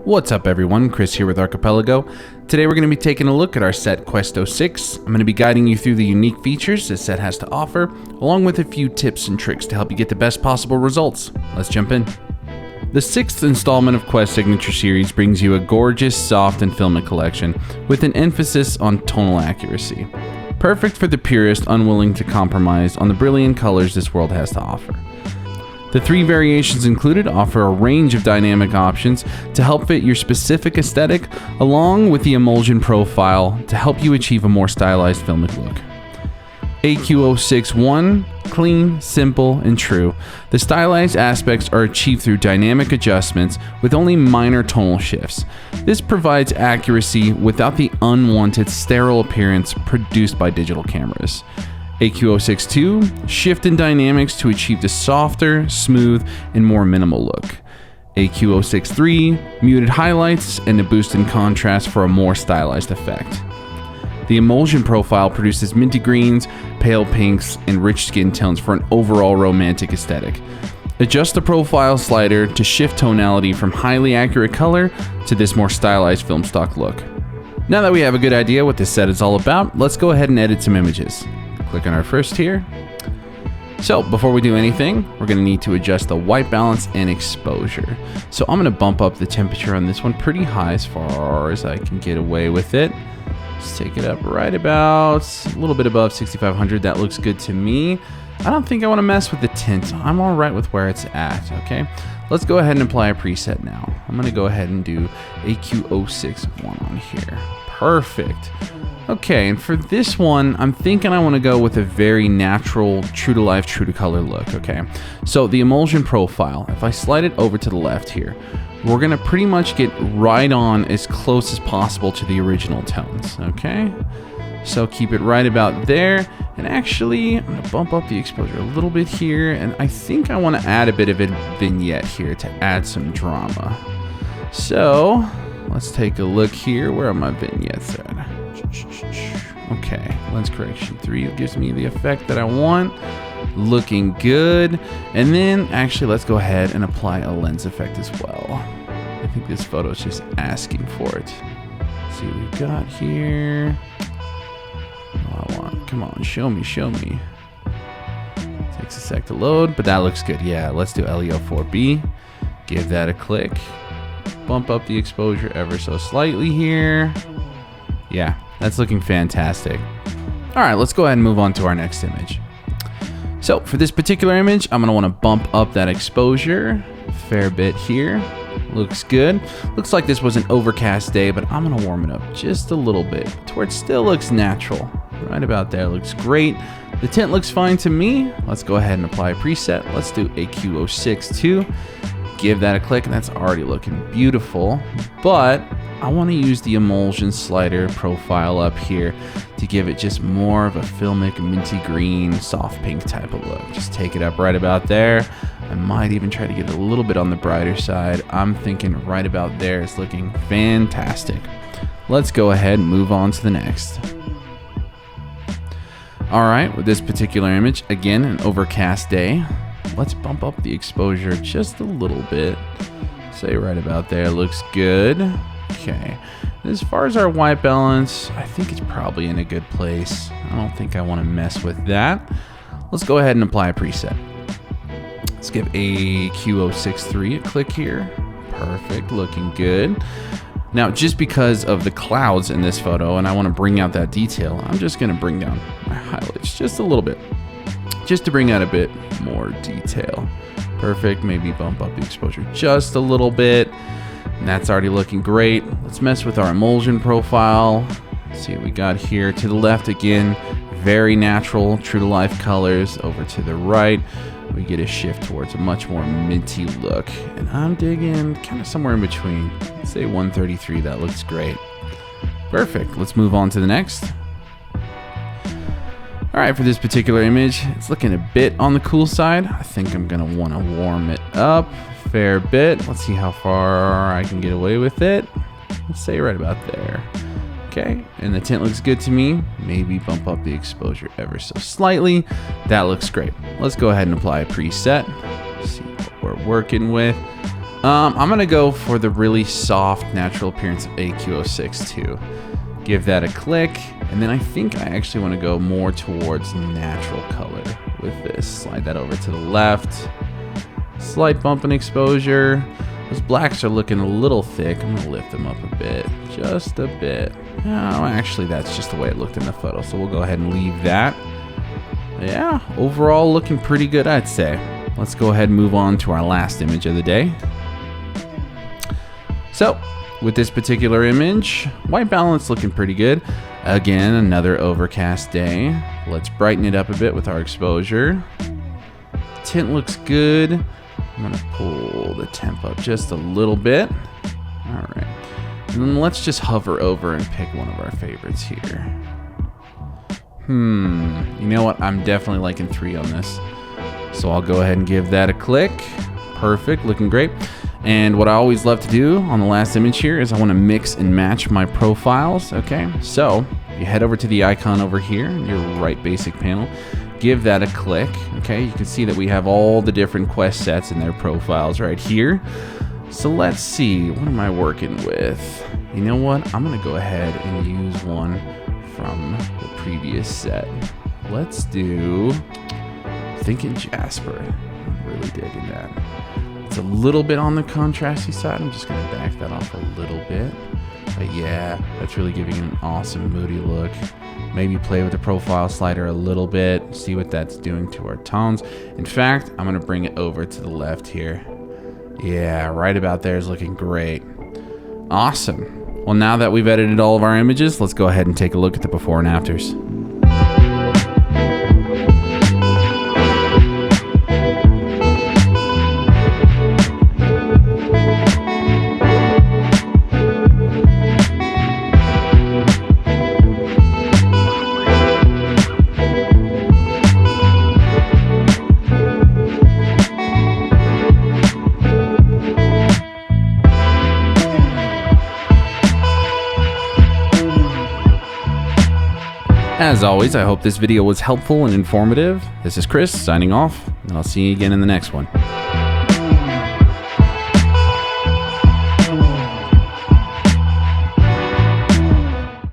What's up everyone, Chris here with Archipelago. Today we're going to be taking a look at our set Quest 06. I'm going to be guiding you through the unique features this set has to offer, along with a few tips and tricks to help you get the best possible results. Let's jump in. The 6th installment of Quest Signature Series brings you a gorgeous, soft, and filmic collection with an emphasis on tonal accuracy. Perfect for the purist unwilling to compromise on the brilliant colors this world has to offer. The 3 variations included offer a range of dynamic options to help fit your specific aesthetic, along with the emulsion profile to help you achieve a more stylized filmic look. AQ06-1, clean, simple, and true. The stylized aspects are achieved through dynamic adjustments with only minor tonal shifts. This provides accuracy without the unwanted sterile appearance produced by digital cameras. AQ06-2, shift in dynamics to achieve the softer, smooth, and more minimal look. AQ06-3, muted highlights and a boost in contrast for a more stylized effect. The emulsion profile produces minty greens, pale pinks, and rich skin tones for an overall romantic aesthetic. Adjust the profile slider to shift tonality from highly accurate color to this more stylized film stock look. Now that we have a good idea what this set is all about, let's go ahead and edit some images. Click on our first here. So before we do anything, we're going to need to adjust the white balance and exposure. So I'm going to bump up the temperature on this one pretty high as far as I can get away with it. Just take it up right about a little bit above 6500. That looks good to me. I don't think I want to mess with the tint. I'm all right with where it's at. Okay, let's go ahead and apply a preset now. I'm going to go ahead and do AQ06-1 on here. Perfect. Okay, and for this one, I'm thinking I want to go with a very natural, true to life, true to color look, okay? So the emulsion profile, if I slide it over to the left here, we're gonna pretty much get right on as close as possible to the original tones, okay? So keep it right about there, and actually, I'm gonna bump up the exposure a little bit here, and I think I wanna add a bit of a vignette here to add some drama. So, let's take a look here. Where are my vignettes at? Okay, lens correction 3 gives me the effect that I want. Looking good. And then actually let's go ahead and apply a lens effect as well. I think this photo is just asking for it. Let's see what we've got here. Oh, I want, come on, show me. Takes a sec to load, but that looks good. Yeah, let's do LEO4B. Give that a click. Bump up the exposure ever so slightly here. Yeah, that's looking fantastic. All right, let's go ahead and move on to our next image. So for this particular image, I'm gonna wanna bump up that exposure a fair bit here. Looks good. Looks like this was an overcast day, but I'm gonna warm it up just a little bit to where it still looks natural. Right about there, looks great. The tint looks fine to me. Let's go ahead and apply a preset. Let's do AQ06-2. Give that a click, and that's already looking beautiful, but I want to use the emulsion slider profile up here to give it just more of a filmic minty green, soft pink type of look. Just take it up right about there. I might even try to get a little bit on the brighter side. I'm thinking right about there is looking fantastic. Let's go ahead and move on to the next. All right, with this particular image, again, an overcast day. Let's bump up the exposure just a little bit. Say right about there, looks good. Okay, as far as our white balance, I think it's probably in a good place. I don't think I want to mess with that. Let's go ahead and apply a preset. Let's give AQ06-3 a click here. Perfect, looking good. Now, just because of the clouds in this photo and I want to bring out that detail, I'm just going to bring down my highlights just a little bit, just to bring out a bit more detail. Perfect, maybe bump up the exposure just a little bit. And that's already looking great. Let's mess with our emulsion profile. Let's see what we got here. To the left again, very natural, true to life colors. Over to the right, we get a shift towards a much more minty look. And I'm digging kind of somewhere in between. Let's say 133, that looks great. Perfect, let's move on to the next. All right, for this particular image, it's looking a bit on the cool side. I think I'm gonna wanna warm it up a fair bit. Let's see how far I can get away with it. Let's say right about there. Okay, and the tint looks good to me. Maybe bump up the exposure ever so slightly. That looks great. Let's go ahead and apply a preset. See what we're working with. I'm gonna go for the really soft natural appearance of AQ06 too. Give that a click, and then I think I actually want to go more towards natural color with this. Slide that over to the left. Slight bump in exposure. Those blacks are looking a little thick. I'm gonna lift them up a bit, just a bit. Oh, actually that's just the way it looked in the photo, so we'll go ahead and leave that. Yeah, overall looking pretty good, I'd say. Let's go ahead and move on to our last image of the day. So, with this particular image, white balance looking pretty good. Again, another overcast day. Let's brighten it up a bit with our exposure. Tint looks good. I'm gonna pull the temp up just a little bit. All right, and then let's just hover over and pick one of our favorites here. You know what? I'm definitely liking 3 on this. So I'll go ahead and give that a click. Perfect, looking great. And what I always love to do on the last image here is I want to mix and match my profiles, okay? So you head over to the icon over here in your right basic panel, give that a click, okay? You can see that we have all the different quest sets and their profiles right here. So let's see, what am I working with? You know what? I'm gonna go ahead and use one from the previous set. Let's do Thinking Jasper. I'm really digging that. It's a little bit on the contrasty side. I'm just gonna back that off a little bit. But yeah, that's really giving it an awesome moody look. Maybe play with the profile slider a little bit, see what that's doing to our tones. In fact, I'm gonna bring it over to the left here. Yeah, right about there is looking great. Awesome. Well, now that we've edited all of our images, let's go ahead and take a look at the before and afters. As always, I hope this video was helpful and informative. This is Chris signing off, and I'll see you again in the next one.